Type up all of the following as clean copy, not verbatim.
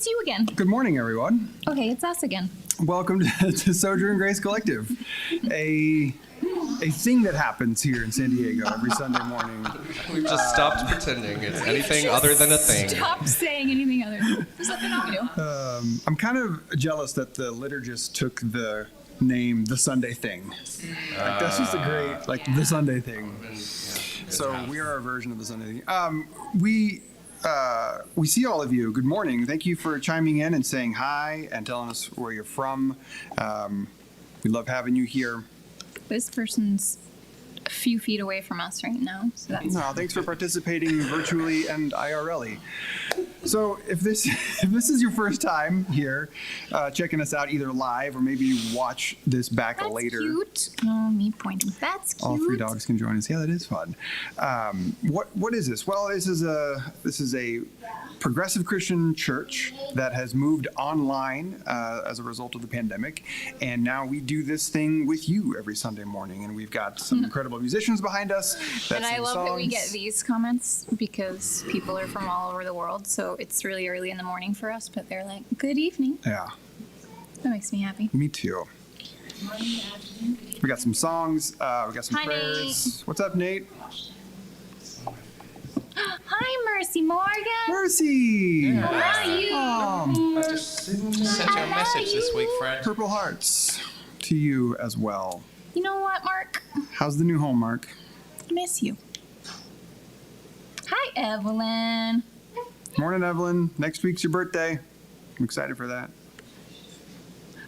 it's you again. Good morning, everyone. Okay, it's us again. Welcome to Sojourn Grace Collective, a thing that happens here in San Diego every Sunday morning. We've just stopped pretending it's anything other than a thing. Stop saying anything other than there's nothing wrong with you. I'm kind of jealous that the liturgist took the name The Sunday Thing. Like, that's just a great, The Sunday Thing. So we are a version of The Sunday Thing. We see all of you. Good morning. Thank you for chiming in and saying hi and telling us where you're from. We love having you here. This person's a few feet away from us right now. So that's Thanks for participating virtually and IRL-y. So if this is your first time here, checking us out either live or maybe watch this back later. That's cute. Oh, me pointing. That's cute. All three dogs can join us. Yeah, that is fun. What is this? Well, this is a progressive Christian church that has moved online as a result of the pandemic, and now we do this thing with you every Sunday morning, and we've got some incredible musicians behind us that and I sing love songs. that we get these comments because people are from all over the world, so it's really early in the morning for us, but they're like, good evening. Yeah. That makes me happy. Me too. We got some songs. We got some Hi, prayers. Nate. What's up, Nate? Hi, Mercy Morgan. Mercy! How are you? I just sent you a message this week, Fred. Purple hearts to you as well. You know what, Mark? How's the new home, Mark? I miss you. Hi, Evelyn. Morning, Evelyn. Next week's your birthday. I'm excited for that.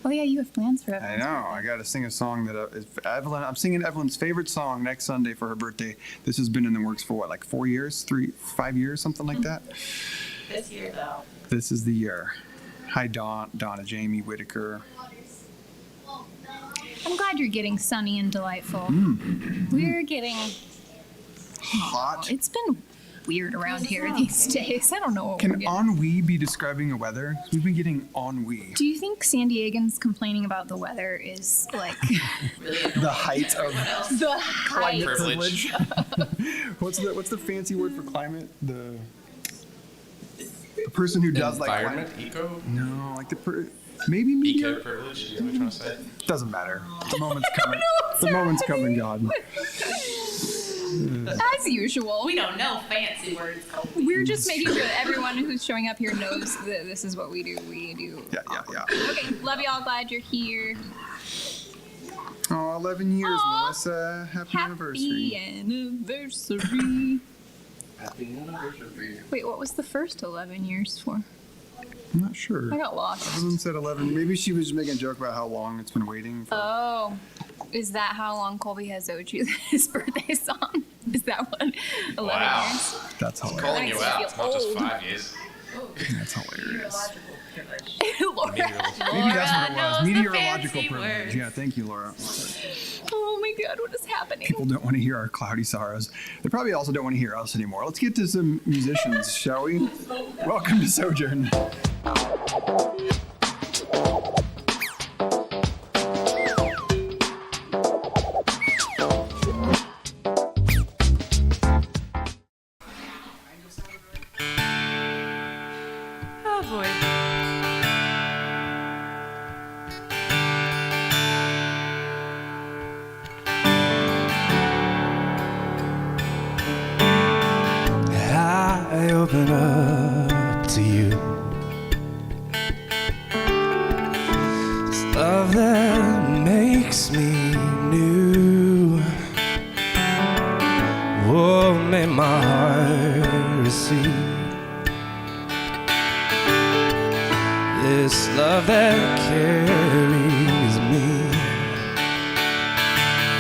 Oh, yeah, you have plans for I Evelyn. know. I got to sing a song that is Evelyn. I'm singing Evelyn's favorite song next Sunday for her birthday. This has been in the works for what, 4 years, 5 years, something like that. This year, though. This is the year. Hi, Donna, Jamie, Whitaker. I'm glad you're getting sunny and delightful. We're getting Hot. It's been weird around here these days. I don't know what we're Can getting. ennui be describing the weather? We've been getting ennui. Do you think San Diegans complaining about the weather is like The height of the height? climate Privilege. privilege. What's the fancy word for climate? The person who does Environment, climate. eco, No, maybe media. eco privilege. Is that what you're trying to say? Doesn't matter. The moment's coming. The moment's coming, God. As usual. We don't know fancy words. We're just making sure that everyone who's showing up here knows that this is what we do. We do. Yeah. Okay, love y'all. Glad you're here. Oh, 11 years, Aw. Melissa. Happy anniversary. Anniversary. Happy anniversary. Wait, what was the first 11 years for? I'm not sure. I got lost. Evelyn said 11. Maybe she was just making a joke about how long it's been waiting for. Oh, is that how long Colby has owed you his birthday song? Is that what? 11 Wow. years? That's Calling hilarious. you That out. makes It's me not just feel 5 years. That's hilarious. Laura. Maybe that's what it knows was. the Meteorological fancy privilege. words. Yeah, thank you, Laura. Oh my God, what is happening? People don't want to hear our cloudy sorrows. They probably also don't want to hear us anymore. Let's get to some musicians, shall we? Welcome to Sojourn. Oh boy. I open up to you. It's love that makes me new. Oh, may my heart receive this love that carries me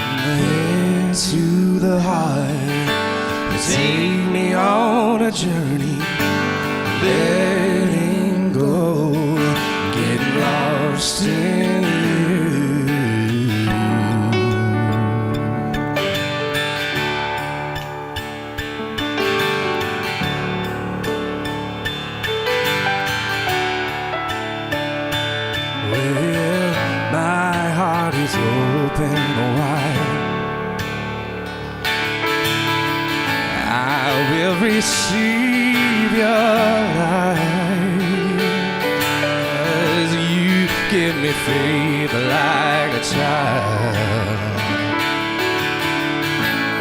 from the head to the heart. Take me on a journey, letting go, getting lost in you. Well, my heart is open wide. I will receive your light. faith like a child.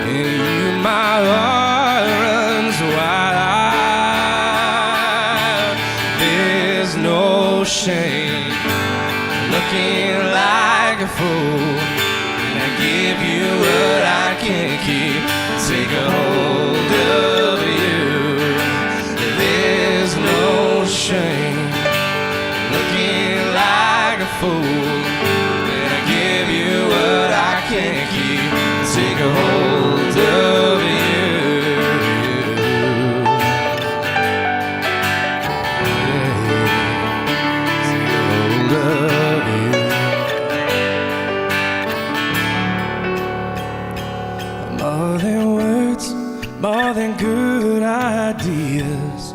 In you my heart runs wild. There's no shame looking like a fool. And I give you what I can't keep. Take a hold of you. There's no shame looking like a fool. And I give you what I can't keep. Take a hold of you. Take a hold of you. More than words, more than good ideas,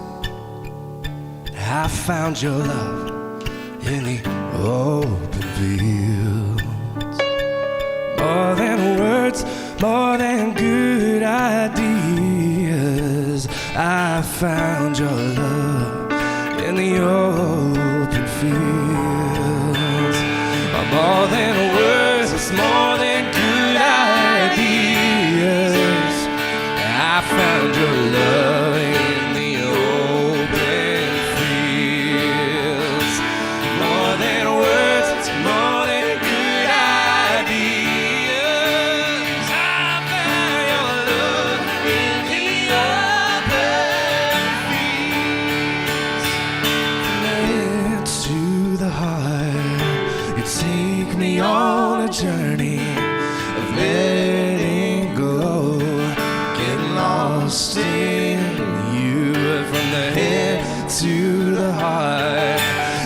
I found your love in the open fields. More than words, more than good ideas, I found your love in the open fields. More than words, it's more than good ideas, I found your love in the open fields. More than words, it's more than good ideas, I found your love in the open fields. Led to the heart, you take me on a journey of letting go, get lost in you. From the head to the heart,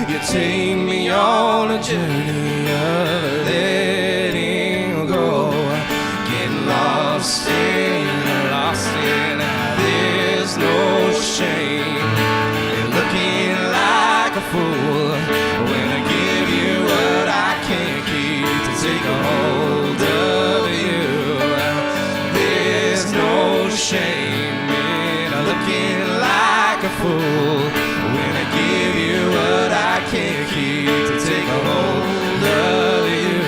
you take me on a journey of letting go, get lost in. There's no shame in looking like a fool when I give you what I can't keep. To take a hold of you. There's no shame in looking like a fool when I give you what I can't keep. To take a hold of you.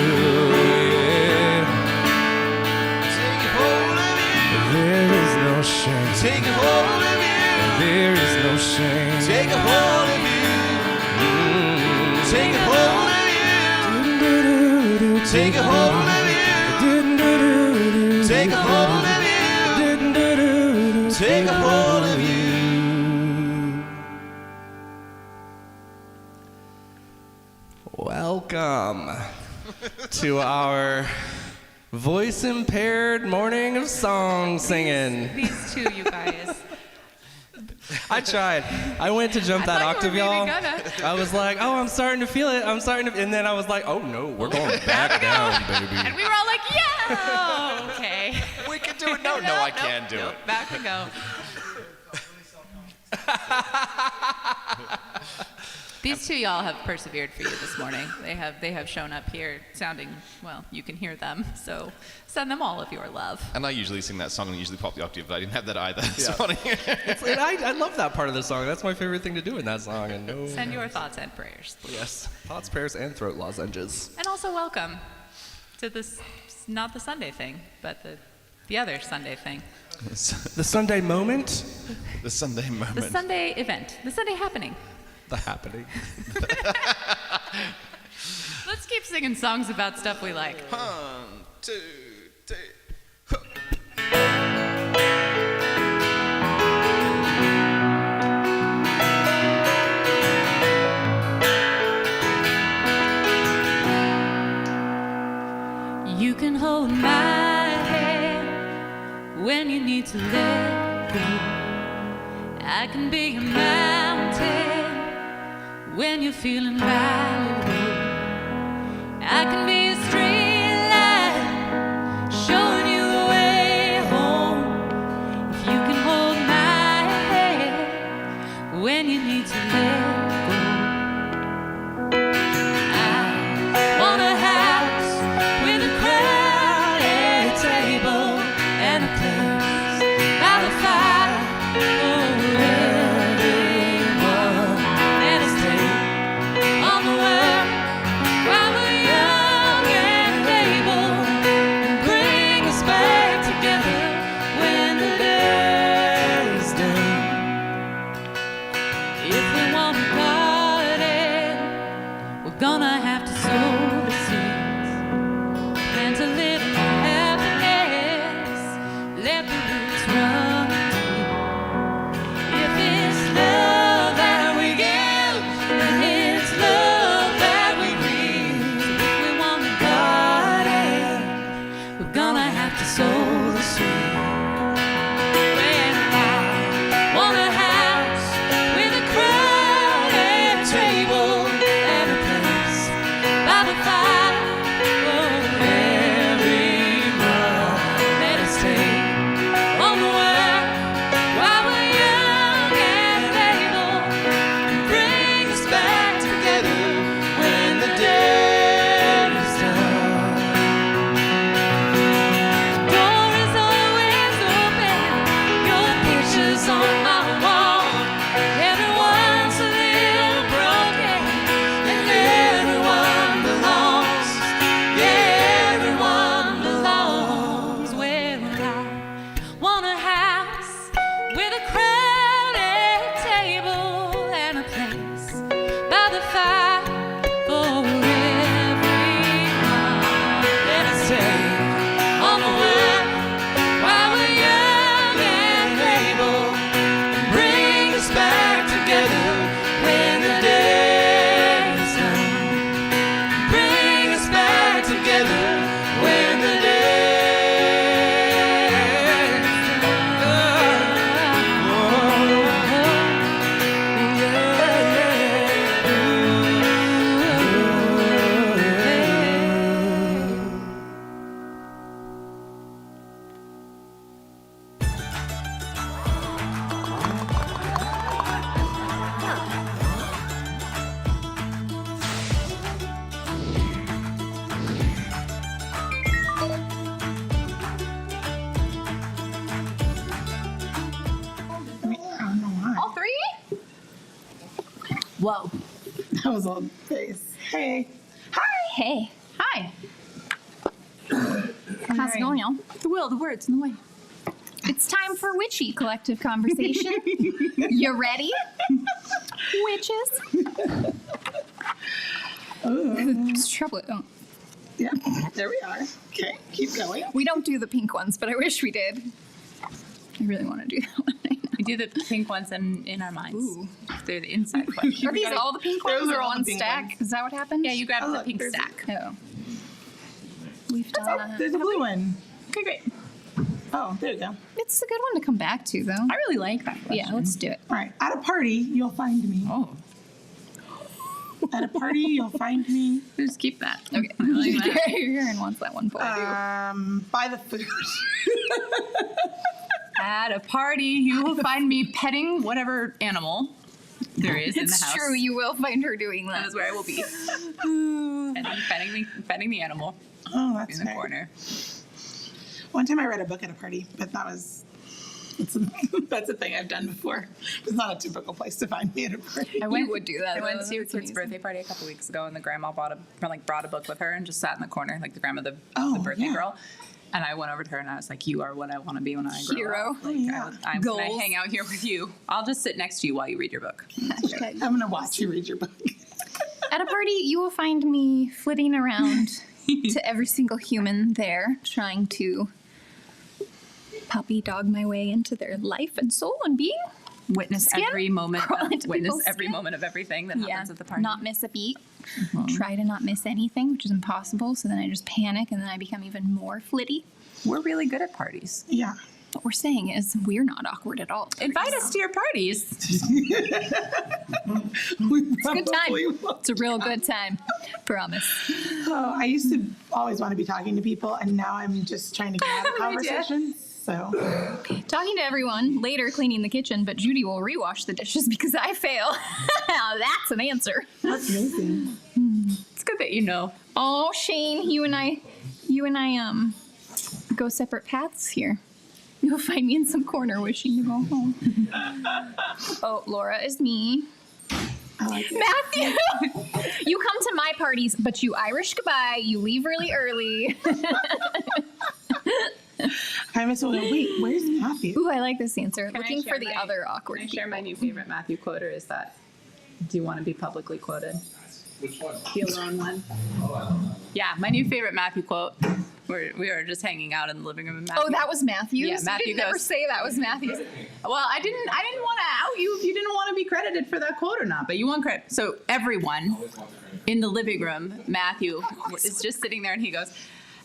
Yeah. Take a hold of you. There is no shame. Take a hold of you. There is no shame. Take a hold of you. Take a hold of you. Take a hold of you. Take a hold of you. Take a hold of you. Welcome to our voice-impaired morning of song singing. These two, you guys. I tried. I went to jump that octave, y'all. I was like, oh, I'm starting to feel it. And then I was like, oh no, we're going back down, baby. And we were all like, yeah! Okay. We can do it. No, I can't do it. Back we go. These two y'all have persevered for you this morning. They have shown up here sounding, well, you can hear them. So send them all of your love. And I usually sing that song and usually pop the octave, but I didn't have that either this morning. I love that part of the song. That's my favorite thing to do in that song. And no. Send your thoughts and prayers. Yes, thoughts, prayers, and throat lozenges. And also welcome to this, not the Sunday thing, but the other Sunday thing. The Sunday moment? The Sunday moment. The Sunday event. The Sunday happening. The happening. Let's keep singing songs about stuff we like. 1, 2, 3. You can hold my hand when you need to let go. I can be a mountain when you're feeling valuable. I can be a street light showing you the way home. If you can hold my hand when you need to let go. I want a house with a crowded table and a place by the fire for everyone, and a stay on the world while with a crowded table and a place by the fire for everyone. Let us take On the line while we're young and able. Bring us back together when the day is done. Bring us back together when the day is done. All three? Whoa. That was all face. Hey. Hey. Hi. How's it going, y'all? The will, the words, and the way. It's time for witchy collective conversation. You ready? Witches. It's trouble. Oh, Yeah, there we are. Okay, keep going. we don't do the pink ones, but I wish we did. I really want to do that one. We do the pink ones in our minds. Ooh. They're the inside ones. Are these all the pink Those ones are or all one the pink stack? ones. Is that what happened? Yeah, you grab Oh, the look, pink there's a- stack. Oh. We've done that. There's a blue one. Okay, great. Oh, there you go. It's a good one to come back to, though. I really like that question. Yeah, let's do it. All right, at a party, you'll find me. Oh, At a party, you'll find me. just keep that. Okay. I like that. Aaron wants that one for you. By the food. At a party, you will find me petting whatever animal there is in the It's house. true, you will find her doing That that. is where I will be. And I'm petting the animal Oh, in that's the fair. corner. One time I read a book at a party, but that's a thing I've done before. It's not a typical place to find me at a party. I went, would do that, I went though. to your That's kid's amazing. birthday party a couple weeks ago, and the grandma brought a book with her and just sat in the corner, like the grandma, the Oh, birthday yeah. girl. And I went over to her and I was like, "You are what I want to be when I grow Hero. up. Like, Yeah. I'm going to Goals. hang out here with you. I'll just sit next to you while you read your book." Hashtag. I'm going to watch you read your book. At a party, you will find me flitting around to every single human there, trying to puppy dog my way into their life and soul and being. Witness Skin? every moment. Crawl into Witness people's every skin? moment of everything that happens at the party. Not miss a beat. Try to not miss anything, which is impossible. So then I just panic and then I become even more flitty. We're really good at parties. Yeah. What we're saying is we're not awkward at all. Invite us to your parties. It's a good time. It's a real good time. Promise. Oh, I used to always want to be talking to people, and now I'm just trying to get out of conversations. So, Talking to everyone, later cleaning the kitchen, but Judy will rewash the dishes because I fail. Now that's an answer. that's amazing. It's good that you know. Oh, Shane, you and I go separate paths here. You'll find me in some corner wishing to go home. Oh, Laura is me. I like it. Matthew, you come to my parties, but you Irish goodbye. You leave really early. I miss wait, where's Matthew? Ooh, I like this answer. Can I Looking share for the my- other awkward Can I share people. my new favorite Matthew quoter? Is that, do you want to be publicly quoted? Which one? The alone one. Oh, I don't know. Yeah, my new favorite Matthew quote. We were just hanging out in the living room. And Matthew, Oh, that was Matthew's? Yeah, Matthew You didn't never goes- say that was Matthew's. Well, I didn't want to out you if you didn't want to be credited for that quote or not, but you want credit. So everyone in the living room, Matthew is just sitting there and he goes,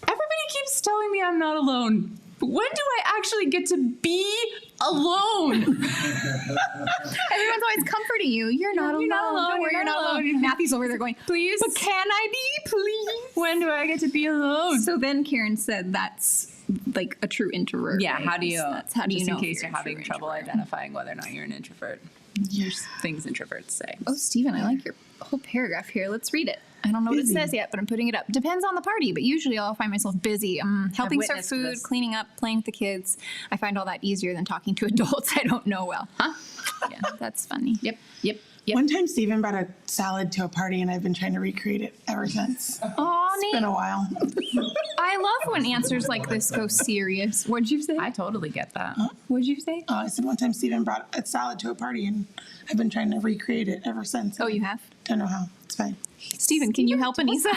"Everybody keeps telling me I'm not alone. But when do I actually get to be alone?" Everyone's always comforting you. You're not alone. You're not alone. Don't worry, You're you're not not alone. alone. Matthew's over there going, Please. but can I be, please? When do I get to be alone? So then Karen said that's like a true introvert. Yeah, right? how do you, That's how do just you know in if case you're you're having true trouble introvert. identifying whether or not you're an introvert. There's things introverts say. Oh, Stephen, I like your whole paragraph here. Let's read it. I don't know what it Busy. says yet, but I'm putting it up. Depends on the party, but usually I'll find myself busy. Helping serve witnessed food, this. cleaning up, playing with the kids. I find all that easier than talking to adults I don't know well. Huh? Yeah, that's funny. Yep. One time Stephen brought a salad to a party, and I've been trying to recreate it ever since. Aw, It's been a while. I love when answers like this go serious. What'd you say? I totally get that. What'd you say? I said one time Stephen brought a salad to a party, and I've been trying to recreate it ever since. Oh, you have? Don't know how. It's fine. Stephen, can you help Anissa?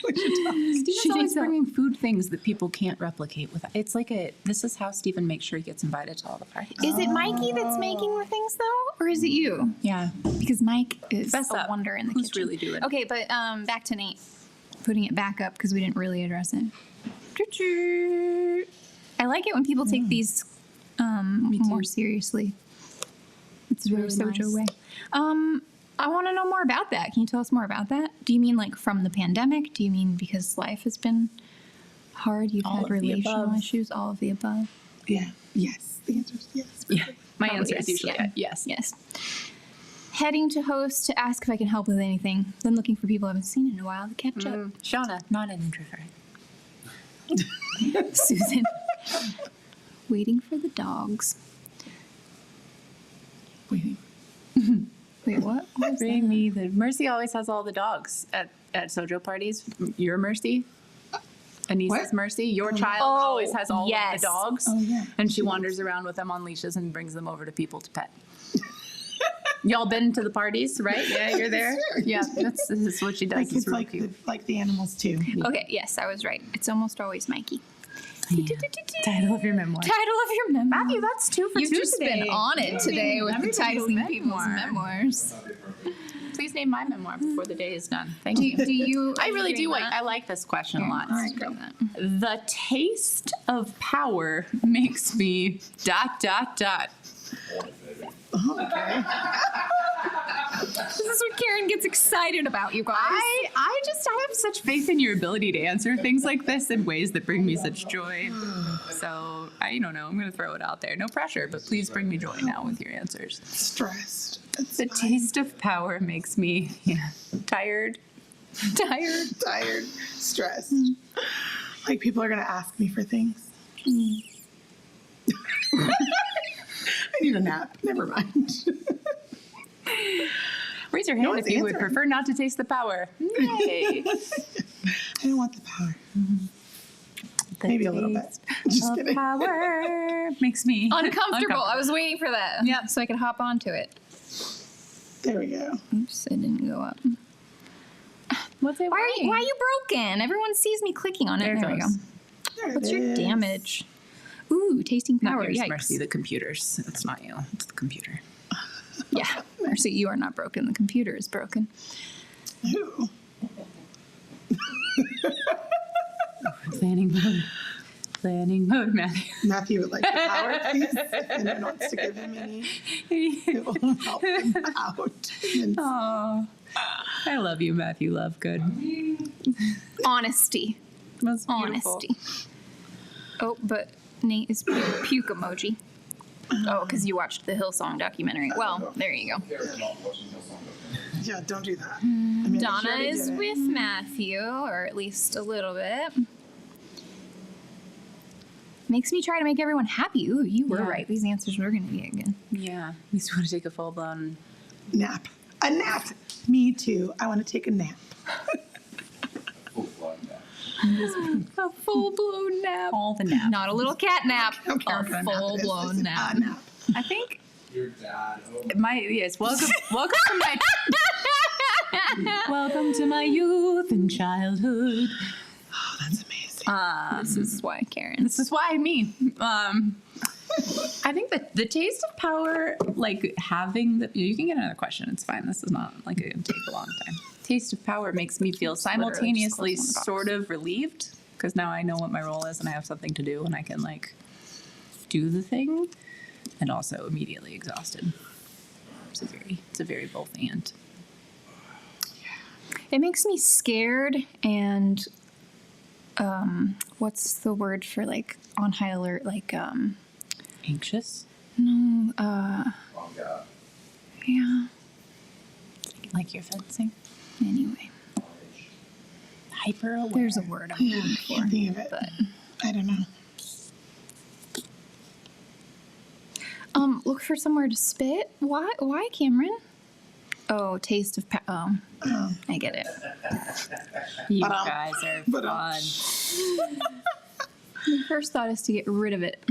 Stephen's always bringing food things that people can't replicate with. It's like this is how Stephen makes sure he gets invited to all the parties. Is it Mikey that's making the things though, or is it you? Yeah. Because Mike is Fess a up. wonder in the Who's kitchen. really doing it? Okay, but back to Nate. Putting it back up because we didn't really address it. I like it when people take these more seriously. It's very really Sojo nice. way. I want to know more about that. Can you tell us more about that? Do you mean like from the pandemic? Do you mean because life has been hard? You've All had of the relational above. issues? All of the above? Yeah. Yes. The answer is yes. Yeah. My Probably answer yes, is usually yeah. yes. Yes. Heading to host to ask if I can help with anything. Then looking for people I haven't seen in a while to catch up. Shauna, not an introvert. Susan. Waiting for the dogs. Waiting. Wait, what? What was Bring that? me the Mercy always has all the dogs at Sojo parties. Your Mercy, Anissa's What? Mercy. Your child Oh, always has all of yes. the dogs. Oh, yeah. And she wanders around with them on leashes and brings them over to people to pet. Y'all been to the parties, right? Yeah, you're there. Yeah, this is what she does. Like It's it's really like cute. like the animals too. Okay, yes, I was right. It's almost always Mikey. Title of your memoir. Title of your memoir. Matthew, that's 2 for 2 You've just today. been on it today with the Everybody's titling people's memoir. memoirs. Please name my memoir before the day is done. Thank you. Do you? I really do like like. I like this question a lot. All right, go. The taste of power makes me ... This is what Karen gets excited about, you guys. I have such faith in your ability to answer things like this in ways that bring me such joy. So I don't know. I'm going to throw it out there. No pressure, but please bring me joy now with your answers. Stressed. That's The fine. taste of power makes me tired. Tired. Stressed. Like people are gonna ask me for things. I need a nap. Never mind. Raise your No hand one's if you would answering. prefer not to taste the power. Yay. I don't want the power. Maybe a little bit. Just kidding. Power makes me Uncomfortable. I was waiting for that. Yep. So I could hop onto it. There we go. Oops, it didn't go up. What's it? Why are you broken? Everyone sees me clicking on it. There it we go. goes. There What's it your is. damage? Ooh, tasting Not power. yours, Yikes. Mercy. The computers. It's not you. It's the computer. Yeah. Mercy, you are not broken. The computer is broken. Ooh. Planning mode. Planning mode, Matthew. Matthew would like the power, please. If anyone wants to give him any, it will help him out. And Oh, I love you, Matthew Lovegood. Honesty. Most beautiful. Honesty. Oh, but Nate is puke emoji. Oh, because you watched the Hillsong documentary. Well, there you go. yeah, don't do that. I mean, she Donna already is did it. with Matthew, or at least a little bit. Makes me try to make everyone happy. Ooh, you were Yeah. right. These answers were going to be good. Yeah. You just want to take a full blown. Nap. A nap. Me too. I want to take a nap. A full-blown nap. All the naps. Not a little cat nap. I don't care A what a nap it is. full-blown It's nap. a nap. I think Your dad. Oh welcome to my welcome to my youth and childhood. Oh, that's amazing. This is why Karen. This is why me. I think that the taste of power, like having the, you can get another question. It's fine. This is not like it can take a long time. Taste of power makes me feel It's literally just simultaneously close on the box. sort of relieved because now I know what my role is and I have something to do and I can like do the thing, and also immediately exhausted. It's a very both and. It makes me scared and what's the word for like on high alert? Like Anxious, no, yeah. like you're fencing. Anyway, Hyper aware. there's a word I'm looking for, Can't think of it. but I don't know. look for somewhere to spit. Why, Cameron? Oh, taste of I get it. You But, guys are but, fun. My first thought is to get rid of it.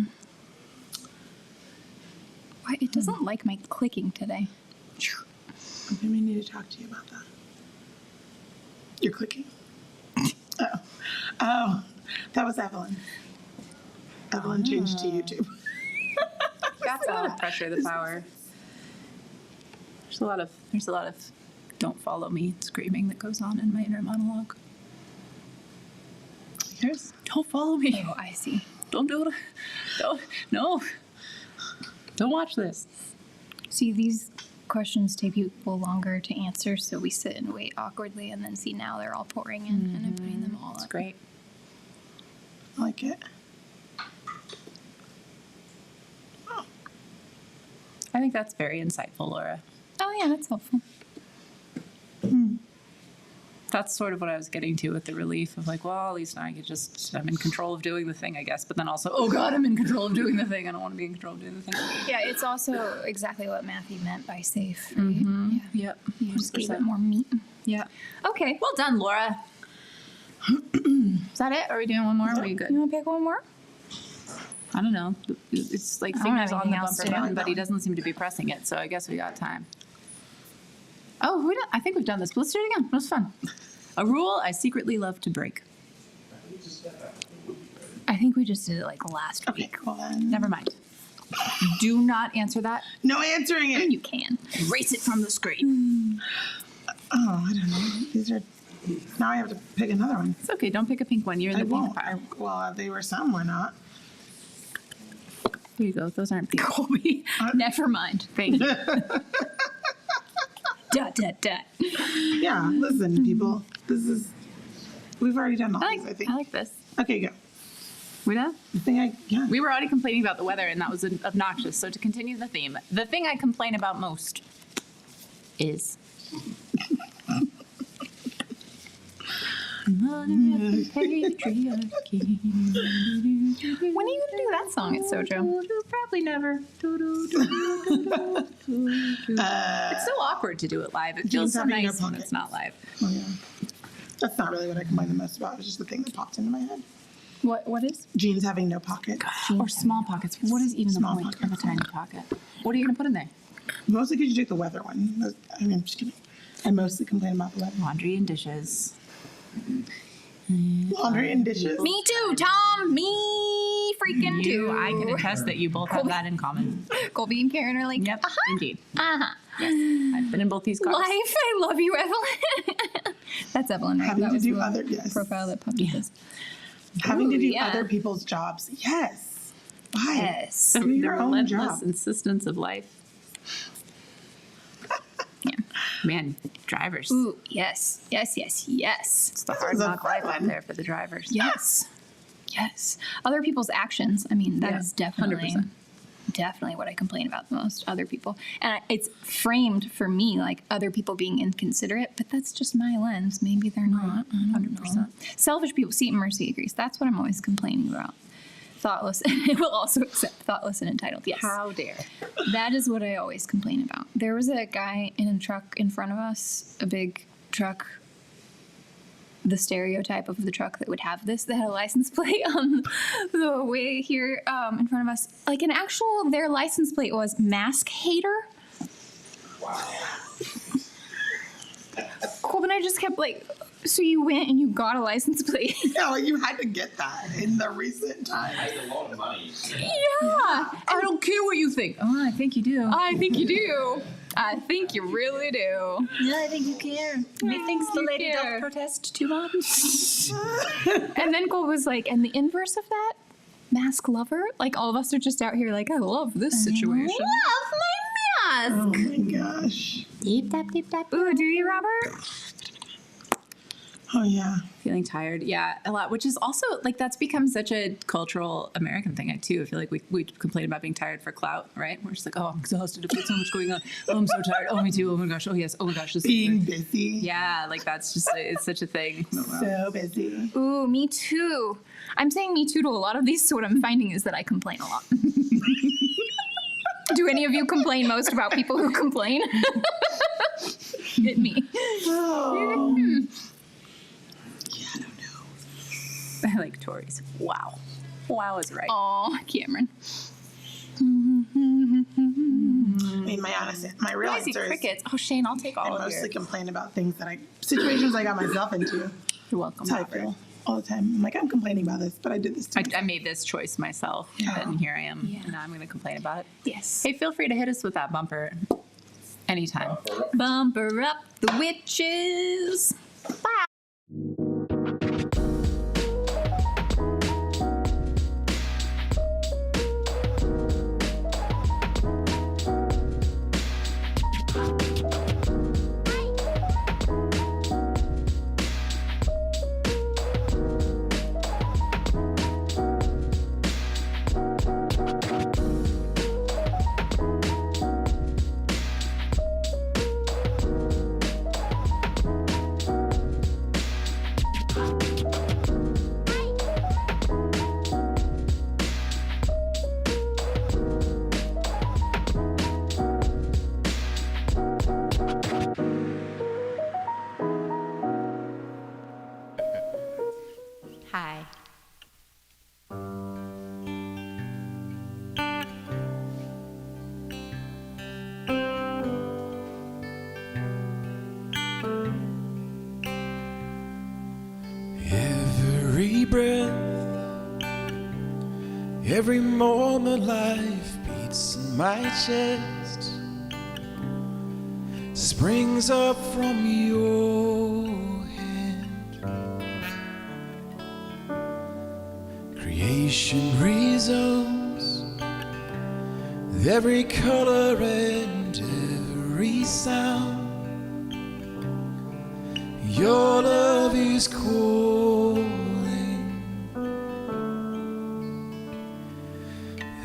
Why? It doesn't like my clicking today. Okay, we need to talk to you about that. You're clicking. Oh, that was Evelyn. Evelyn changed to YouTube. That's a lot of pressure, the power. There's a lot of don't follow me screaming that goes on in my inner monologue. There's don't follow me. Oh, I see. Don't do it. No. Don't watch this. See, these questions take people longer to answer, so we sit and wait awkwardly, and then see now they're all pouring in, and I'm putting them all That's up. great. I like it. I think that's very insightful, Laura. Oh yeah, that's helpful. That's sort of what I was getting to with the relief of like, well, at least now I'm in control of doing the thing, I guess. But then also, oh God, I'm in control of doing the thing. I don't want to be in control of doing the thing. Yeah, it's also exactly what Matthew meant by safe. Right? Mm-hmm. Yeah. Yep. You just gave it more meat. Yeah. Okay. Well done, Laura. Is that it? Are we doing one more? Or are you good? You want to pick one more? I don't know. It's like I don't have fingers on the anything else bumper to do. button, but he doesn't seem to be pressing it, so I guess we got time. Oh, I think we've done this, but let's do it again. It was fun. A rule I secretly love to break. I think we just did it like last Okay, week. well then. Never mind. Do not answer that. No answering it. You can. Erase it from the screen. Oh, I don't know. These are. Now I have to pick another one. It's okay. Don't pick a pink one. You're in I the pink won't. pile. Well, they were some, were not. Here you go. Those aren't pink. Colby. Never mind. Thank you. Dot. Yeah, listen, people. We've already done all these, I think. I like this. Okay, go. We done? Yeah. We were already complaining about the weather, and that was obnoxious. So to continue the theme, the thing I complain about most is patriarchy. When are you going to do that song at Sojo? Probably never. It's so awkward to do it live. It feels Jeans so having no nice when pockets. it's not live. Oh, yeah. That's not really what I complain the most about. It's just the thing that popped into my head. What is? Jeans having no pockets. Or small pockets. What is even Small the point of a pockets. tiny pocket? What are you going to put in there? Mostly because you take the weather one. I mean, I'm just kidding. I mostly complain about the weather. Laundry and dishes. Laundry and dishes. Me too, Tom. Me freaking too. I can attest that you both have that in common. Colby and Karen are like, Yep, indeed. uh-huh. I've been in both these cars. Life, I love you, Evelyn. That's Evelyn, right? Having That to was do the other, yes. profile that popped up. This. Having to Ooh, do yeah. other people's jobs. Yes. Why? Yes. Do your own relentless job. insistence of life. Yeah. Man, drivers. Ooh, yes. It's the hard was a knock life out fun. there for the drivers. Yes. Other people's actions. I mean, that Yeah, is definitely 100%. definitely what I complain about the most. Other people, and it's framed for me like other people being inconsiderate, but that's just my lens. Maybe they're not. 100%. Selfish people. See, Mercy agrees. That's what I'm always complaining about. Thoughtless. It will also accept thoughtless and entitled. Yes. How dare. That is what I always complain about. There was a guy in a truck in front of us, a big truck, the stereotype of the truck that would have this, that had a license plate on the way here in front of us. Like their license plate was mask hater. Wow. Cool, but I just kept like, so you went and you got a license plate. Yeah, well, you had to get that in the recent times. That's a lot of money. Yeah. I don't care what you think. Oh, I think you do. I think you do. I think you really do. Yeah, I think you care. Methinks the lady doth protest too much. And then Cole was like, and the inverse of that, mask lover. Like all of us are just out here like, I love this situation. Love my mask. Oh my gosh. Deep tap, deep tap. Ooh, do you, Robert? Oh yeah. Feeling tired, yeah, a lot, which is also like that's become such a cultural American thing too. I feel like we complain about being tired for clout, right? We're just like, oh, I'm exhausted. I've got so much going on. Oh, I'm so tired. Oh, me too. Oh my gosh. Oh yes. Oh my gosh. This Being busy. yeah, like that's just it's such a thing. So busy. Ooh, me too. I'm saying me too to a lot of these, so what I'm finding is that I complain a lot. Do any of you complain most about people who complain? Hit me. Oh. Yeah, I don't know. I like Tori's. Wow. Wow is right. Oh, Cameron. I mean, my real Noisy answer is crickets. Oh, Shane, I'll take I all of mostly yours. complain about things situations I got myself into. You're welcome. That's how I Robert. feel all the time. I'm like, I'm complaining about this, but I did this too. I made this choice myself, and here I am. And now I'm going to complain about it. Yes. Hey, feel free to hit us with that bumper anytime. Bumper up the witches. Hi. Every breath, every moment life beats in my chest, springs up from your hand. Creation resounds with every color and every sound. Your love is calling.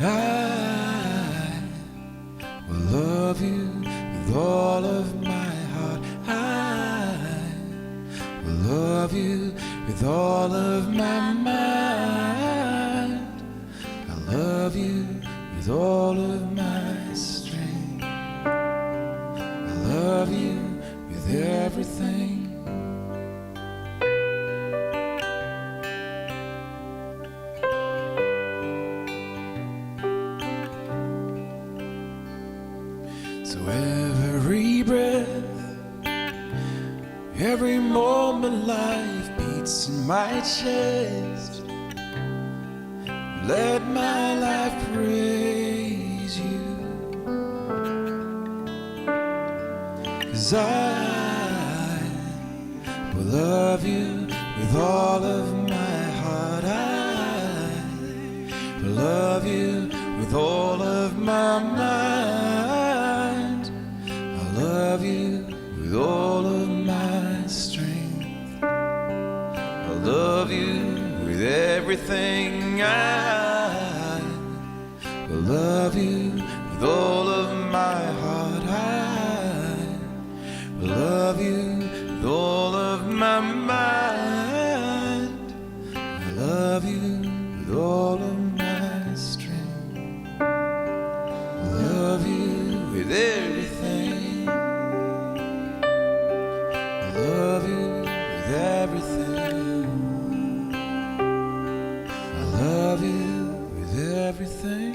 I will love you with all of my heart. I will love you with all of my mind. I love you with all of my strength. I love you with everything. So every breath, every moment life beats in my chest. Let my life praise you, 'cause I will love you with all of my heart. I will love you with all of my mind. I love you with all of my strength. I love you with everything. I will love you with all of my heart. I will love you with all of my mind. I love you with all of my strength. I love you with everything. I love you with everything. I love you with everything.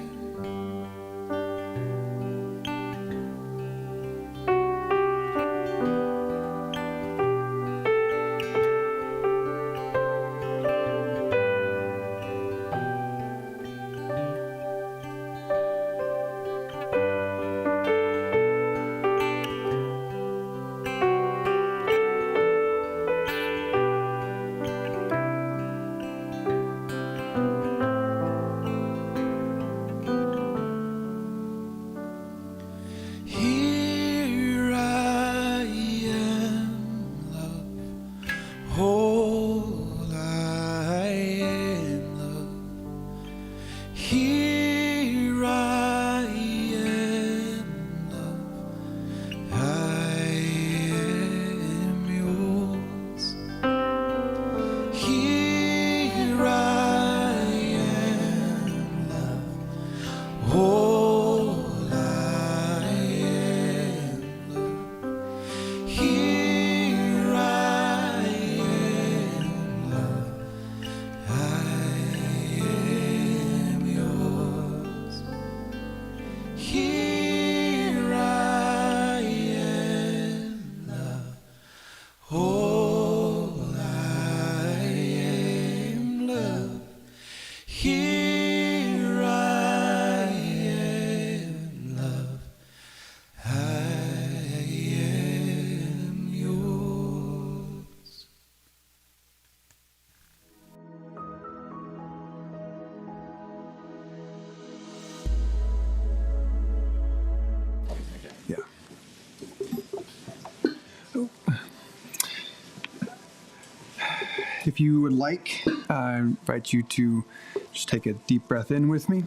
if you would like, I invite you to just take a deep breath in with me.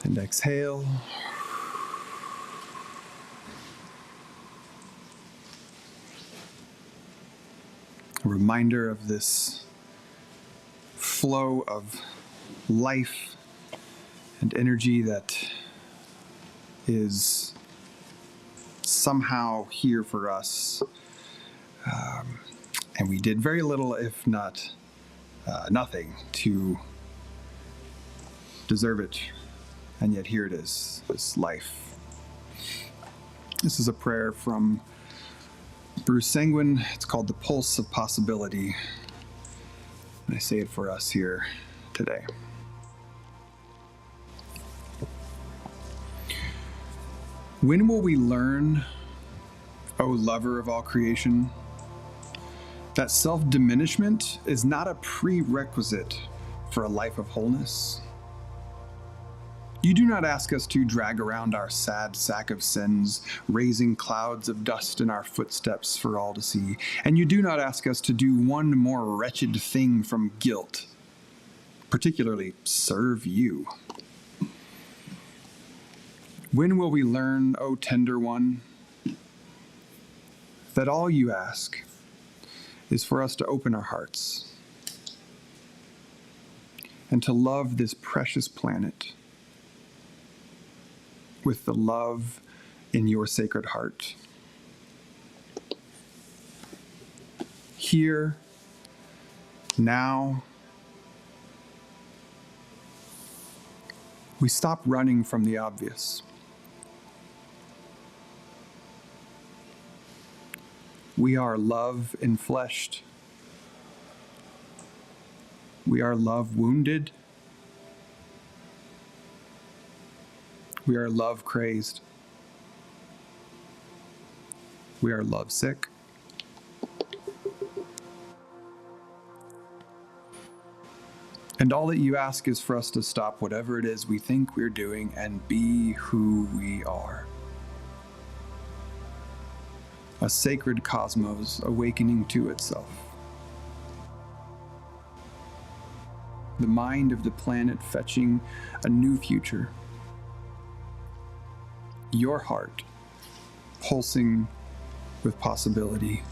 And exhale. A reminder of this flow of life and energy that is somehow here for us. And we did very little, if not nothing, to deserve it. And yet here it is, this life. This is a prayer from Bruce Sanguin. It's called The Pulse of Possibility. And I say it for us here today. When will we learn, O lover of all creation, that self-diminishment is not a prerequisite for a life of wholeness? You do not ask us to drag around our sad sack of sins, raising clouds of dust in our footsteps for all to see. And you do not ask us to do one more wretched thing from guilt, particularly serve you. When will we learn, O tender one, that all you ask is for us to open our hearts and to love this precious planet with the love in your sacred heart. Here, now, we stop running from the obvious. We are love enfleshed. We are love wounded. We are love crazed. We are love sick. And all that you ask is for us to stop whatever it is we think we're doing and be who we are. A sacred cosmos awakening to itself. The mind of the planet fetching a new future. Your heart pulsing with possibility.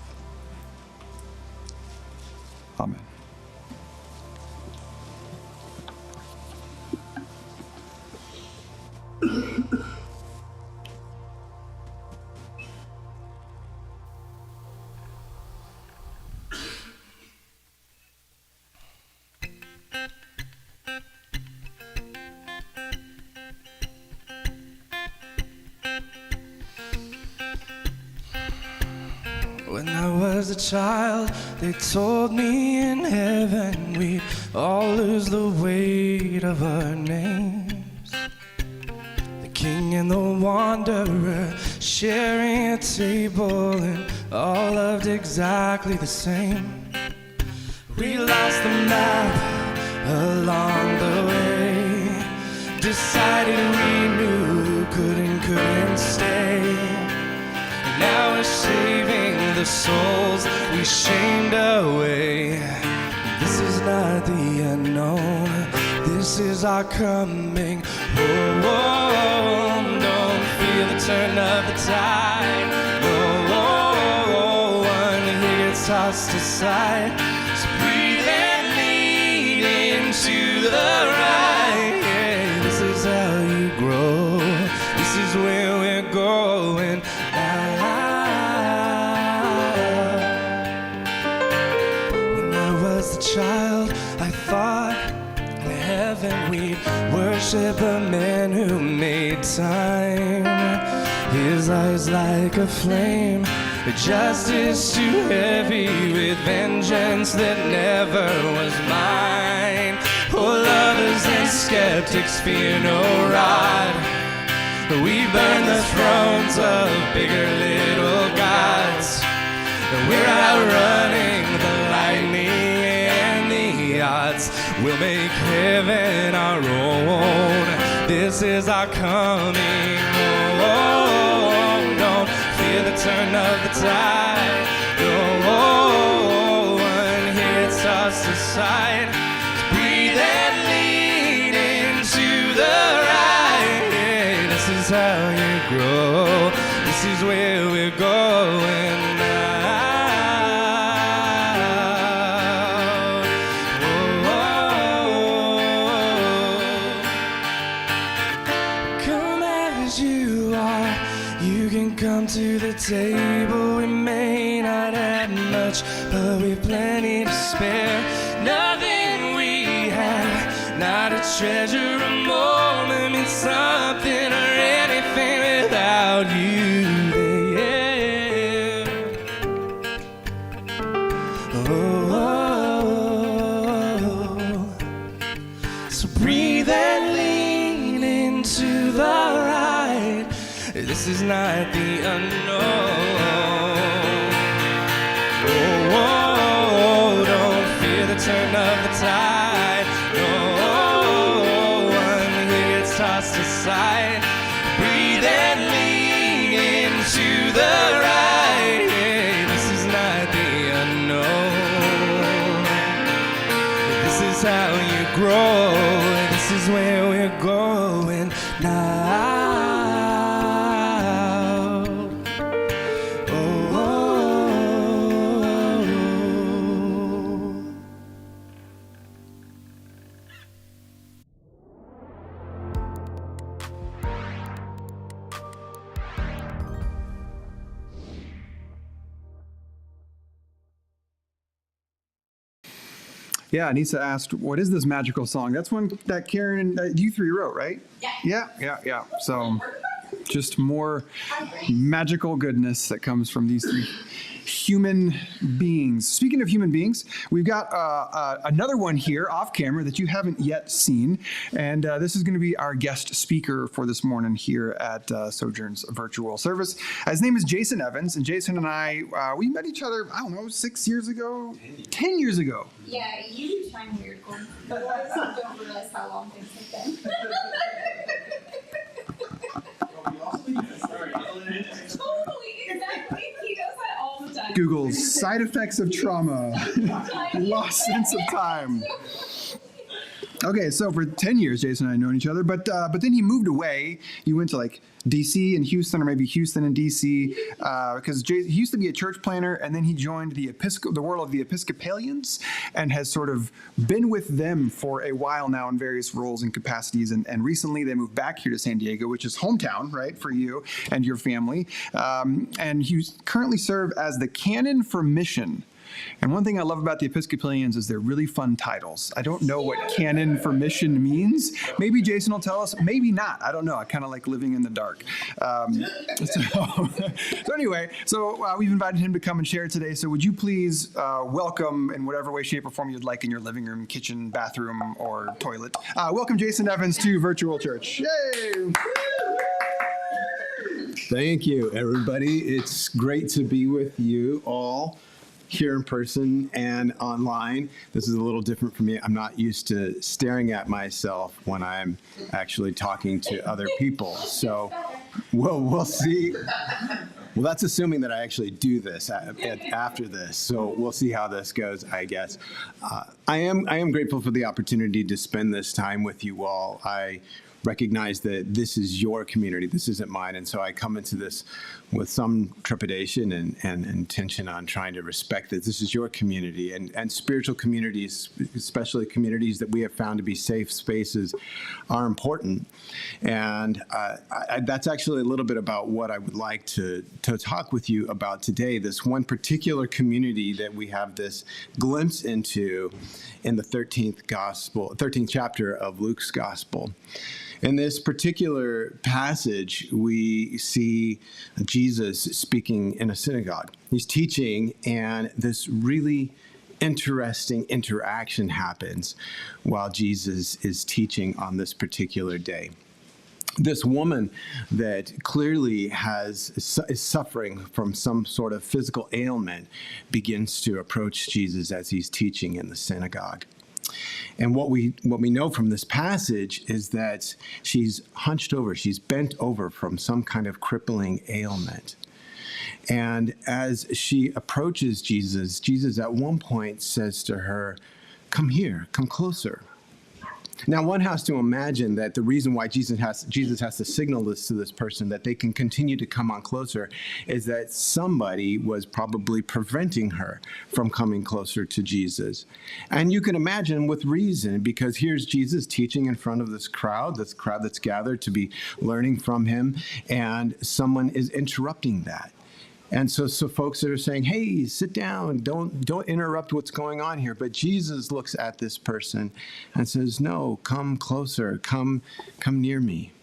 Amen. When I was a child, they told me in heaven we'd all lose the weight of our names. The king and the wanderer sharing a table and all loved exactly the same. We lost the map along the way, decided we knew couldn't stay. Now we're saving the souls we shamed away. This is not the unknown, this is our coming. Oh, don't feel the turn of the tide. Oh, one here gets tossed aside. So breathe and lead into the right. Yeah, this is how you grow. This is where we're going. Child, I thought in heaven we'd worship a man who made time. His eyes like a flame, but justice too heavy with vengeance that never was mine. Oh, lovers and skeptics fear no rod. We burn the thrones of bigger little gods. We're outrunning the lightning. We'll make heaven our own. This is our coming home. Don't fear the turn of the tide. Oh, side. Breathe and lean into the right. This is how you grow. This is where we're going now. Come as you are. You can come to the table. We may not have much, but we've plenty to spare. Nothing we have, not a treasure, a moment means something or anything without you there. Oh, so breathe and lean into the right. This is not the unknown. Oh, don't fear the turn of the tide. No one here gets tossed aside. Breathe and lean into the right. This is not the unknown. This is how you grow. This is where we're going now. Yeah, Anissa asked, what is this magical song? That's one that Karen, you three wrote, right? Yeah. Yeah. So just more magical goodness that comes from these three human beings. Speaking of human beings, we've got another one here off camera that you haven't yet seen. And this is going to be our guest speaker for this morning here at Sojourn's virtual service. His name is Jason Evans. And Jason and I, we met each other, I don't know, 6 years ago? 10 years ago. Yeah, you time weird going. The boys don't realize how long things have been. Totally, exactly. He does that all the time. Google's side effects of trauma. Lost sense of time. Okay, so for 10 years, Jason and I have known each other, but then he moved away. He went to like DC and Houston, or maybe Houston and DC, because he used to be a church planner, and then he joined the world of the Episcopalians, and has sort of been with them for a while now in various roles and capacities. And recently they moved back here to San Diego, which is hometown, right, for you and your family. And you currently serve as the Canon for Mission. And one thing I love about the Episcopalians is they're really fun titles. I don't know what Canon for Mission means. Maybe Jason will tell us, maybe not. I don't know. I kind of like living in the dark. So anyway, we've invited him to come and share today. So would you please welcome, in whatever way, shape, or form you'd like, in your living room, kitchen, bathroom, or toilet, welcome Jason Evans to Virtual Church. Yay! Thank you, everybody. It's great to be with you all here in person and online. This is a little different for me. I'm not used to staring at myself when I'm actually talking to other people. So we'll see. Well, that's assuming that I actually do this after this. So we'll see how this goes, I guess. I am grateful for the opportunity to spend this time with you all. I recognize that this is your community. This isn't mine. And so I come into this with some trepidation and intention on trying to respect that this is your community. And spiritual communities, especially communities that we have found to be safe spaces, are important. And that's actually a little bit about what I would like to talk with you about today. This one particular community that we have this glimpse into in the 13th chapter of Luke's Gospel. In this particular passage, we see Jesus speaking in a synagogue. He's teaching, and this really interesting interaction happens while Jesus is teaching on this particular day. This woman that clearly is suffering from some sort of physical ailment begins to approach Jesus as he's teaching in the synagogue. And what we know from this passage is that she's hunched over, she's bent over from some kind of crippling ailment. And as she approaches Jesus, Jesus at one point says to her, come here, come closer. Now, one has to imagine that the reason why Jesus has to signal this to this person, that they can continue to come on closer, is that somebody was probably preventing her from coming closer to Jesus. And you can imagine with reason, because here's Jesus teaching in front of this crowd that's gathered to be learning from him, and someone is interrupting that. And so folks are saying, hey, sit down, don't interrupt what's going on here. But Jesus looks at this person and says, no, come closer, come near me.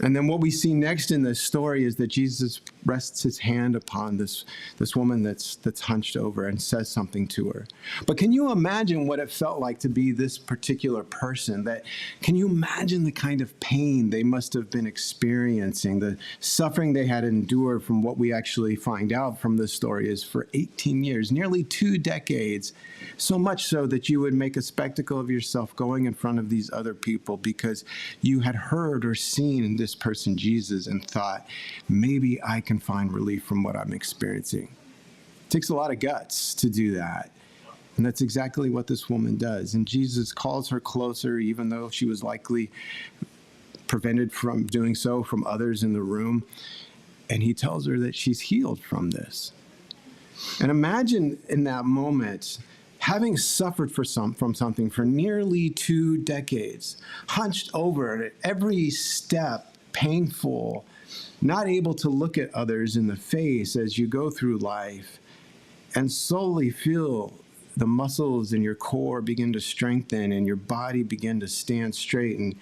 And then what we see next in this story is that Jesus rests his hand upon this woman that's hunched over and says something to her. But can you imagine what it felt like to be this particular person? Can you imagine the kind of pain they must have been experiencing, the suffering they had endured from what we actually find out from this story is for 18 years, nearly 2 decades, so much so that you would make a spectacle of yourself going in front of these other people because you had heard or seen this person, Jesus, and thought, maybe I can find relief from what I'm experiencing. It takes a lot of guts to do that. And that's exactly what this woman does. And Jesus calls her closer, even though she was likely prevented from doing so from others in the room. And he tells her that she's healed from this. And imagine in that moment, having suffered from something for nearly 2 decades, hunched over at every step, painful, not able to look at others in the face as you go through life, and slowly feel the muscles in your core begin to strengthen and your body begin to stand straight. And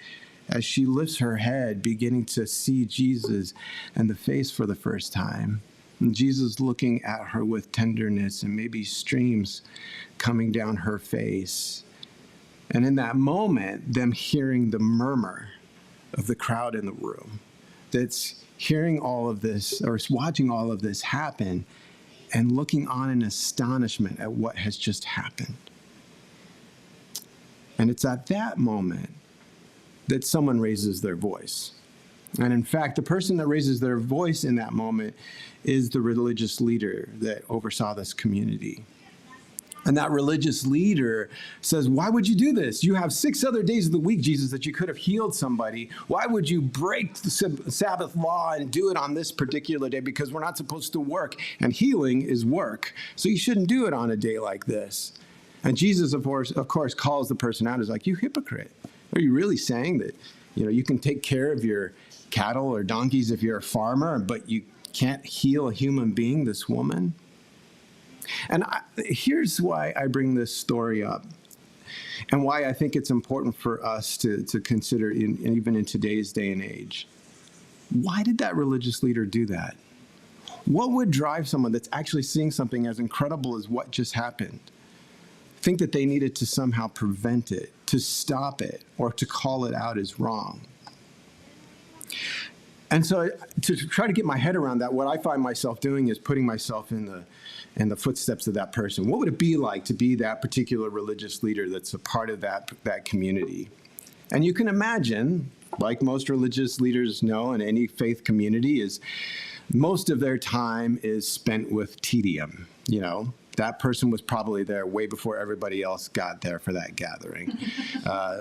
as she lifts her head, beginning to see Jesus in the face for the first time, and Jesus looking at her with tenderness and maybe streams coming down her face. And in that moment, them hearing the murmur of the crowd in the room that's hearing all of this or watching all of this happen and looking on in astonishment at what has just happened. And it's at that moment that someone raises their voice. And in fact, the person that raises their voice in that moment is the religious leader that oversaw this community. And that religious leader says, why would you do this? You have 6 other days of the week, Jesus, that you could have healed somebody. Why would you break the Sabbath law and do it on this particular day? Because we're not supposed to work, and healing is work. So you shouldn't do it on a day like this. And Jesus, of course, calls the person out as like, you hypocrite. Are you really saying that, you can take care of your cattle or donkeys if you're a farmer, but you can't heal a human being, this woman? And here's why I bring this story up and why I think it's important for us to consider even in today's day and age. Why did that religious leader do that? What would drive someone that's actually seeing something as incredible as what just happened think that they needed to somehow prevent it, to stop it, or to call it out as wrong? And so to try to get my head around that, what I find myself doing is putting myself in the footsteps of that person. What would it be like to be that particular religious leader that's a part of that community? And you can imagine, like most religious leaders know in any faith community, is most of their time is spent with tedium. That person was probably there way before everybody else got there for that gathering.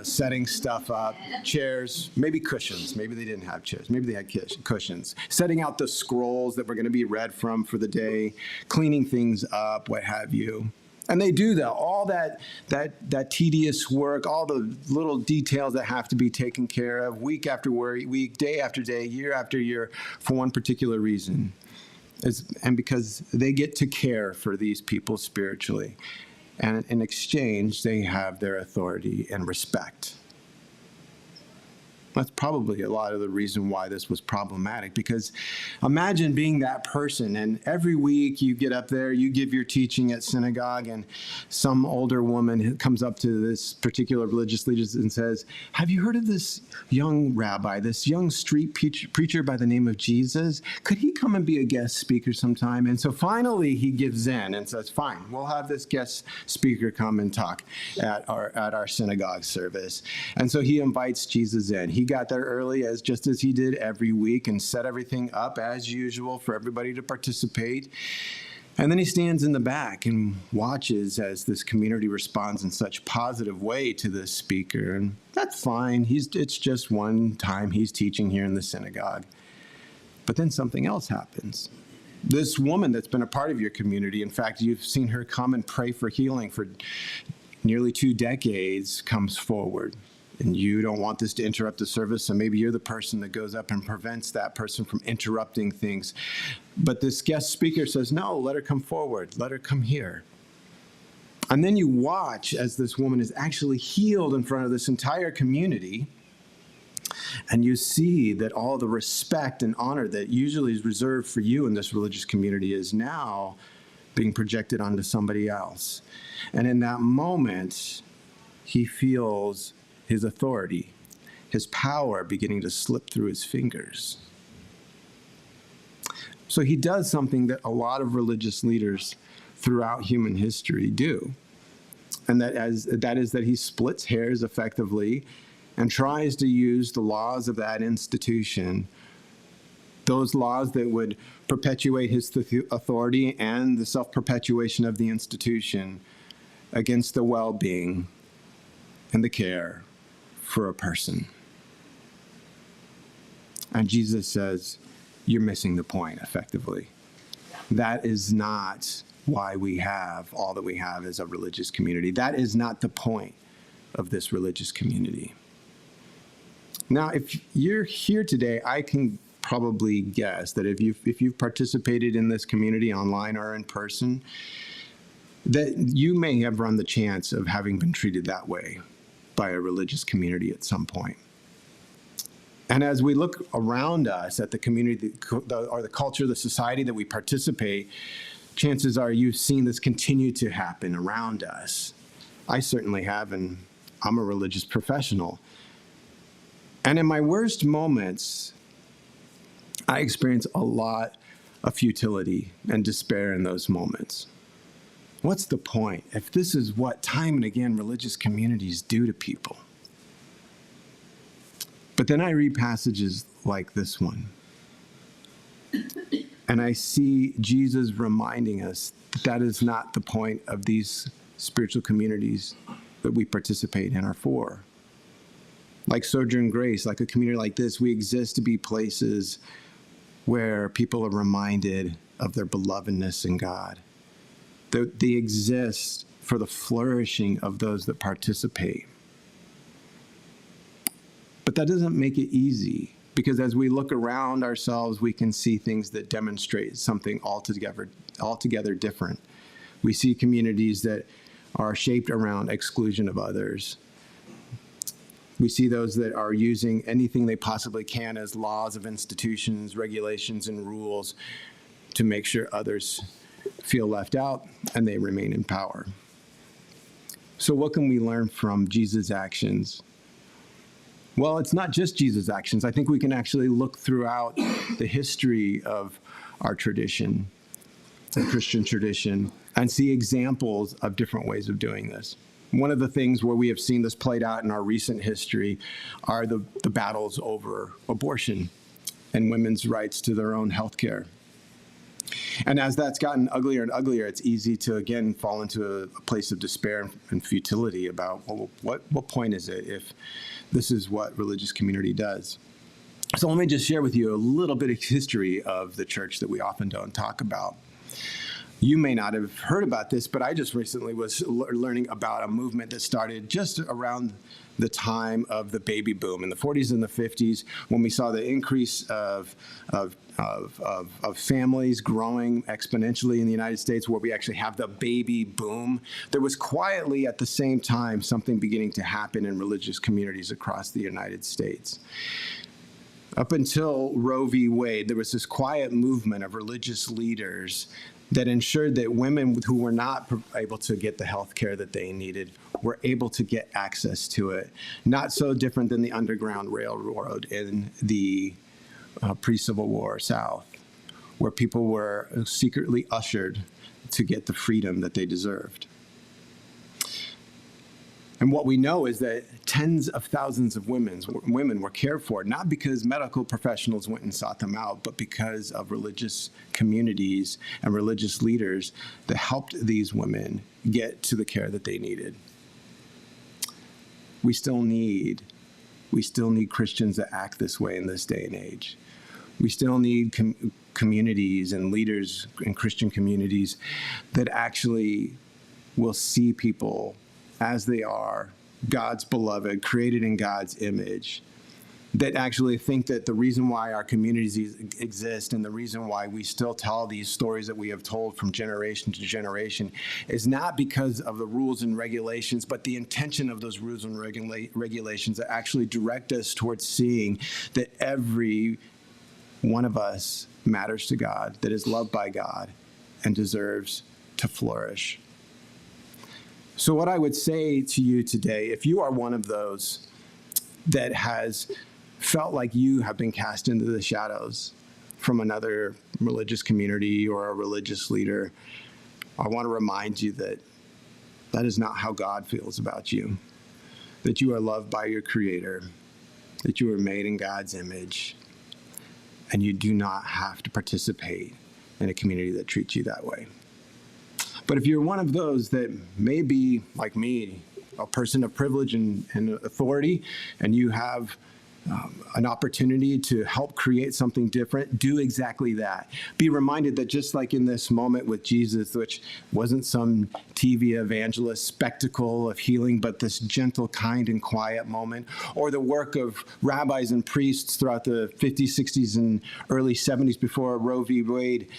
Setting stuff up, chairs, maybe cushions. Maybe they didn't have chairs. Maybe they had cushions. Setting out the scrolls that were going to be read from for the day, cleaning things up, what have you. And they do that, all that tedious work, all the little details that have to be taken care of week after week, day after day, year after year, for one particular reason. And because they get to care for these people spiritually. And in exchange, they have their authority and respect. That's probably a lot of the reason why this was problematic, because imagine being that person, and every week you get up there, you give your teaching at synagogue, and some older woman comes up to this particular religious leader and says, have you heard of this young rabbi, this young street preacher by the name of Jesus? Could he come and be a guest speaker sometime? And so finally he gives in and says, fine, we'll have this guest speaker come and talk at our synagogue service. And so he invites Jesus in. He got there early, just as he did every week, and set everything up as usual for everybody to participate. And then he stands in the back and watches as this community responds in such positive way to this speaker. And that's fine. It's just one time he's teaching here in the synagogue. But then something else happens. This woman that's been a part of your community, in fact, you've seen her come and pray for healing for nearly 2 decades, comes forward. And you don't want this to interrupt the service, so maybe you're the person that goes up and prevents that person from interrupting things. But this guest speaker says, no, let her come forward. Let her come here. And then you watch as this woman is actually healed in front of this entire community. And you see that all the respect and honor that usually is reserved for you in this religious community is now being projected onto somebody else. And in that moment, he feels his authority, his power beginning to slip through his fingers. So he does something that a lot of religious leaders throughout human history do. And that is that he splits hairs effectively and tries to use the laws of that institution, those laws that would perpetuate his authority and the self-perpetuation of the institution, against the well-being and the care for a person. And Jesus says, you're missing the point, effectively. That is not why we have all that we have as a religious community. That is not the point of this religious community. Now, if you're here today, I can probably guess that if you've participated in this community online or in person, that you may have run the chance of having been treated that way by a religious community at some point. And as we look around us at the community or the culture, the society that we participate, chances are you've seen this continue to happen around us. I certainly have, and I'm a religious professional. And in my worst moments, I experience a lot of futility and despair in those moments. What's the point if this is what time and again religious communities do to people? But then I read passages like this one, and I see Jesus reminding us that that is not the point of these spiritual communities that we participate in are for. Like Sojourn Grace, like a community like this, we exist to be places where people are reminded of their belovedness in God. They exist for the flourishing of those that participate. But that doesn't make it easy, because as we look around ourselves, we can see things that demonstrate something altogether different. We see communities that are shaped around exclusion of others. We see those that are using anything they possibly can as laws of institutions, regulations, and rules to make sure others feel left out and they remain in power. So what can we learn from Jesus' actions? Well, it's not just Jesus' actions. I think we can actually look throughout the history of our tradition, the Christian tradition, and see examples of different ways of doing this. One of the things where we have seen this played out in our recent history are the battles over abortion and women's rights to their own health care. And as that's gotten uglier and uglier, it's easy to, again, fall into a place of despair and futility about, well, what point is it if this is what religious community does? So let me just share with you a little bit of history of the church that we often don't talk about. You may not have heard about this, but I just recently was learning about a movement that started just around the time of the baby boom in the 40s and the 50s, when we saw the increase of families growing exponentially in the United States, where we actually have the baby boom. There was quietly at the same time something beginning to happen in religious communities across the United States. Up until Roe v. Wade, there was this quiet movement of religious leaders that ensured that women who were not able to get the health care that they needed were able to get access to it. Not so different than the Underground Railroad in the pre-Civil War South, where people were secretly ushered to get the freedom that they deserved. And what we know is that tens of thousands of women were cared for, not because medical professionals went and sought them out, but because of religious communities and religious leaders that helped these women get to the care that they needed. We still need Christians that act this way in this day and age. We still need communities and leaders in Christian communities that actually will see people as they are, God's beloved, created in God's image, that actually think that the reason why our communities exist and the reason why we still tell these stories that we have told from generation to generation is not because of the rules and regulations, but the intention of those rules and regulations that actually direct us towards seeing that every one of us matters to God, that is loved by God, and deserves to flourish. So what I would say to you today, if you are one of those that has felt like you have been cast into the shadows from another religious community or a religious leader, I want to remind you that that is not how God feels about you, that you are loved by your Creator, that you are made in God's image, and you do not have to participate in a community that treats you that way. But if you're one of those that may be, like me, a person of privilege and authority, and you have an opportunity to help create something different, do exactly that. Be reminded that just like in this moment with Jesus, which wasn't some TV evangelist spectacle of healing, but this gentle, kind, and quiet moment, or the work of rabbis and priests throughout the 50s, 60s, and early 70s before Roe v. Wade,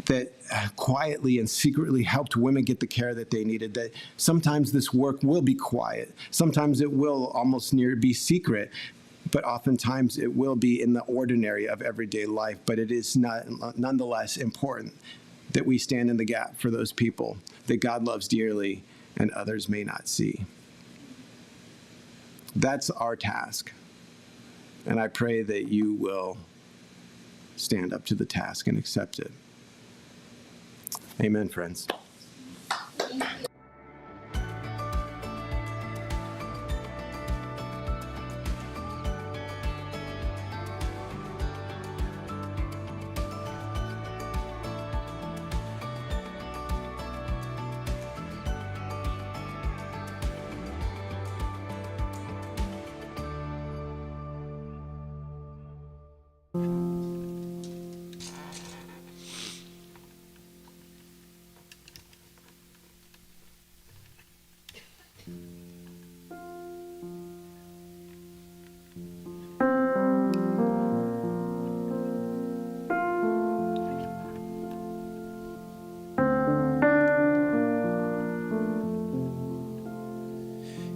that quietly and secretly helped women get the care that they needed, that sometimes this work will be quiet. Sometimes it will almost be secret, but oftentimes it will be in the ordinary of everyday life. But it is nonetheless important that we stand in the gap for those people that God loves dearly and others may not see. That's our task. And I pray that you will stand up to the task and accept it. Amen, friends.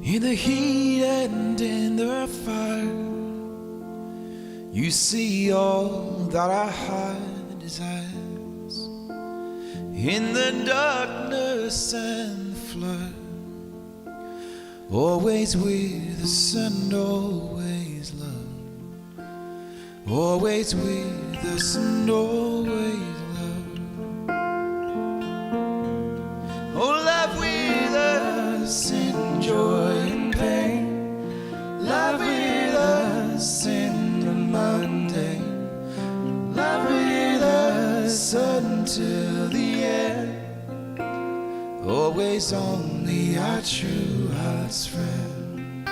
In the heat and in the fire, you see all that our heart desires. In the darkness and the flood, always with us and always love. Always with us and always love. Oh, love with us in joy and pain. Love with us in the mundane. Love with us until the end. Always only our true heart's friend.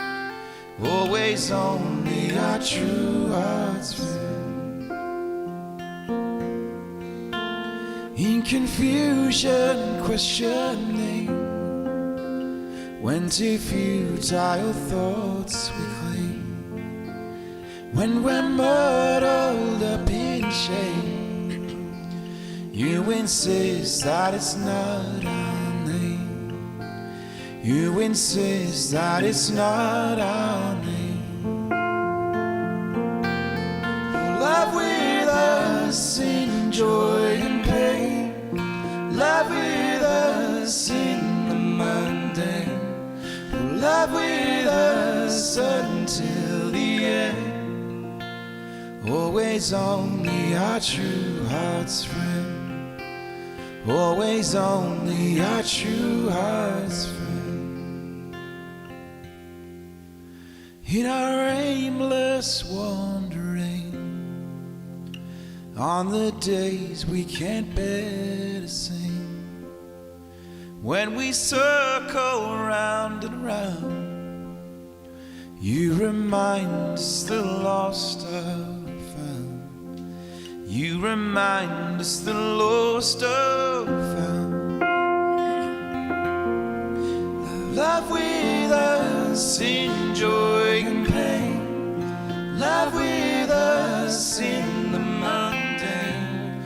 Always only our true heart's friend. In confusion, questioning, when to futile thoughts we cling, when we're muddled up in shame, you insist that it's not our name. You insist that it's not our name. Love with us in joy and pain. Love with us in the mundane. Love with us until the end. Always only our true heart's friend. Always only our true heart's friend. in our aimless wandering, on the days we can't bear to sing, when we circle round and round, you remind us the lost are found. You remind us the lost are found. Love with us in joy and pain. Love with us in the mundane.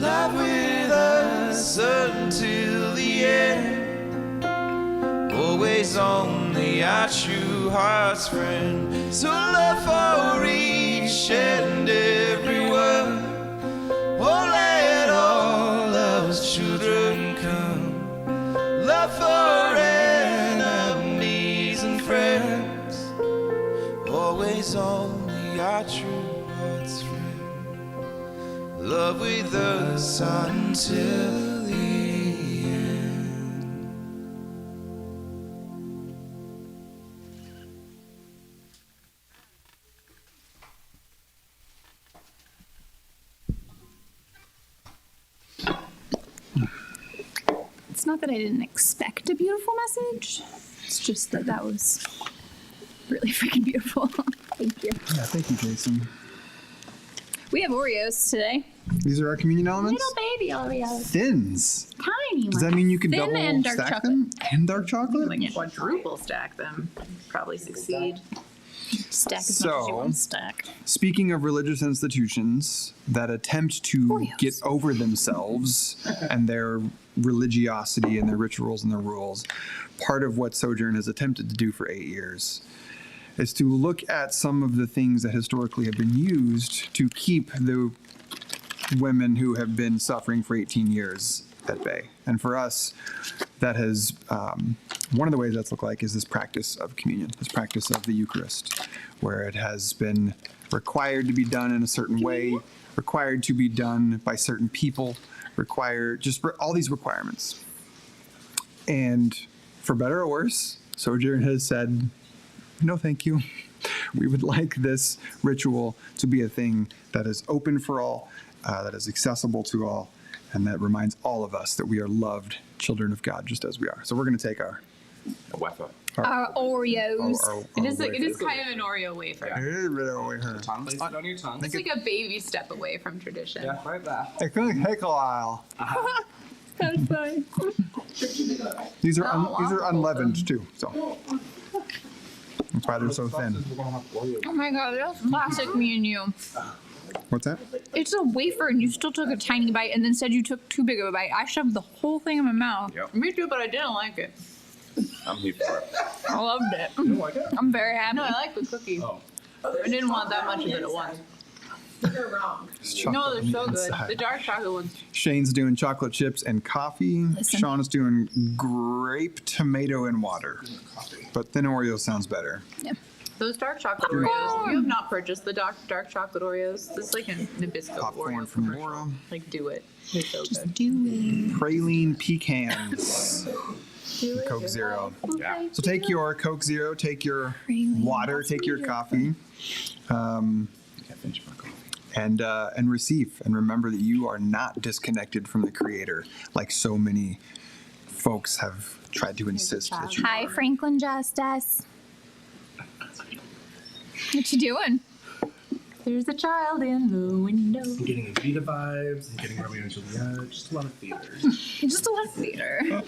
Love with us until the end. Always only our true heart's friend. So love for each and every one. Oh, let all those children come. Love for enemies and friends. Always only our true heart's friend. Love with us until the end. It's not that I didn't expect a beautiful message. It's just that that was really freaking beautiful. Thank you. Yeah, thank you, Jason. We have Oreos today. These are our communion elements? Little baby Oreos. Thins. Tiny ones. Does that mean you can Thin double and dark stack chocolate. them? And dark chocolate? Like quadruple stack them. Probably succeed. Stack as much as you So- want to stack. Speaking of religious institutions that attempt to Oreos. get over themselves and their religiosity and their rituals and their rules, part of what Sojourn has attempted to do for 8 years is to look at some of the things that historically have been used to keep the women who have been suffering for 18 years at bay. And for us, that has, one of the ways that's looked like is this practice of communion, this practice of the Eucharist, where it has been required to be done in a certain way, required to be done by certain people, required, just all these requirements. And for better or worse, Sojourn has said, no, thank you. We would like this ritual to be a thing that is open for all, that is accessible to all, and that reminds all of us that we are loved children of God just as we are. So we're going to take our Our Oreos. It is kind of an Oreo wafer. Tongue, place it on your tongue. It's like a baby step away from tradition. Yeah, right there. It's going to take a while. That's fine. These are unleavened too, so that's why they're so thin. Oh my god, that's classic me and you. What's that? It's a wafer and you still took a tiny bite and then said you took too big of a bite. I shoved the whole thing in my mouth. Yep. Me too, but I didn't like it. I'm here for it. I loved it. You like it? I'm very happy. No, I like the cookie. Oh. I didn't want that much of it at once. You're wrong. No, they're so good. Inside. The dark chocolate ones. Shane's doing chocolate chips and coffee. Listen. Sean is doing grape, tomato, and water. But thin Oreo sounds better. Yeah. Those dark chocolate Oreos. You have not purchased the dark chocolate Oreos. This is like an Episcopal Popcorn Oreo from commercial. Laura. Like, do it. It's so good. Do it. Praline pecans. Coke Zero. Yeah. So take your Coke Zero, take your Praline. water, take your coffee, Can't finish my coffee. and receive. And remember that you are not disconnected from the Creator, like so many folks have tried to insist that you Hi, are. Franklin Justice. What you doing? There's a child in the window. I'm getting Evita vibes, I'm getting Romeo and Juliet, just a lot of theater. Just a lot of theater.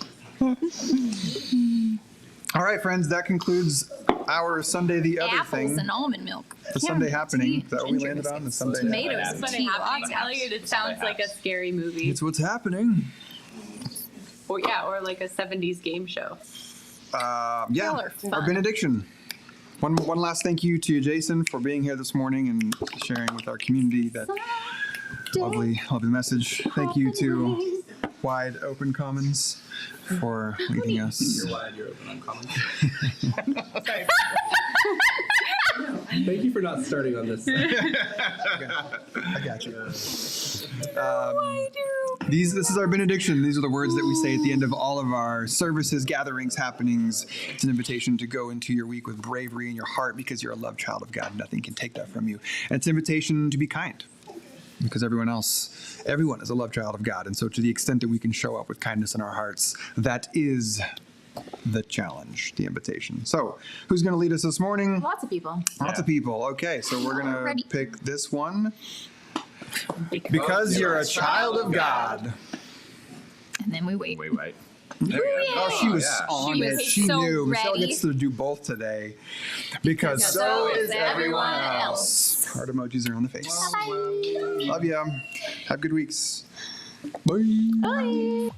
All right, friends, that concludes our Sunday the Other Apples Thing. and almond milk. The Sunday Happening. Is that what we landed on? The Sunday Tomatoes Happening. and Sunday tea. happening. I like it. It sounds like a scary movie. It's what's happening. Or like a 70s game show. Y'all Yeah, are fun. our benediction. One last thank you to Jason for being here this morning and sharing with our community that lovely message. Thank you to Wide Open Commons for leading us. You're wide, you're open, I'm coming. Thank you for not starting on this. I got you. This is our benediction. These are the words that we say at the end of all of our services, gatherings, happenings. It's an invitation to go into your week with bravery in your heart because you're a loved child of God. Nothing can take that from you. And it's an invitation to be kind because everyone is a loved child of God. And so to the extent that we can show up with kindness in our hearts, that is the challenge, the invitation. So who's going to lead us this morning? Lots of people. Lots of people. Okay, so we're going Ready. to pick this one. Because you're a child of God. And then we wait. Wait. Oh, she was on She it. was She so knew. Michelle ready. gets to do both today. Because so is everyone else. Heart emojis are on the face. Bye. Love ya. Have good weeks. Bye. Bye.